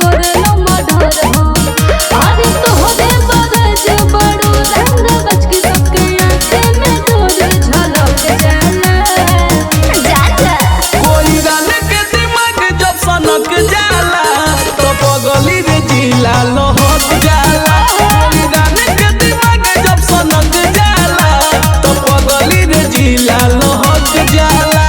करलो मर्डर हो। अरे तोहरे बरज बड़ो रंग बच के सबके आंखें में तोर झलक जाला। जा कोई गान के दिमाग जब सनक जाला तो पगली रे जिला लहक जाला। कोई गान के दिमाग जब सनक जाला तो पगली रे जिला लहक जाला।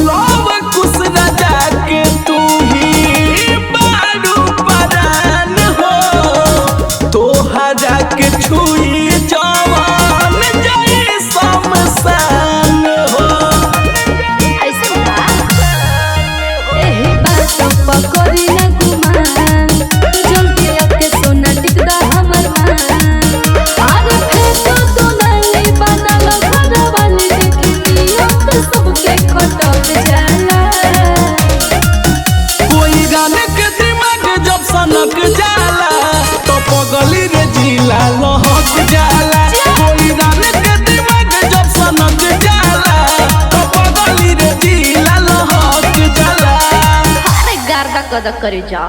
लव कुछ राजा के तू ही बारू परान हो। तोहरा के छुई जवान जाए शमशान हो। ऐसे बा एही बात पकड़ी न गुमान जल के अके सोना टिकदा हमर मान। अरे फेंको तो नहीं बनल घर वाली देखियो तो सबके खटक जाला। कोई गाने के दिमाग जब सनक जाला तो पगली रे जिला लहक जाला। कोई गाने के दिमाग जब सनक जाला तो पगली रे जिला लहक जाला। अरे गार्दा कद करे जा।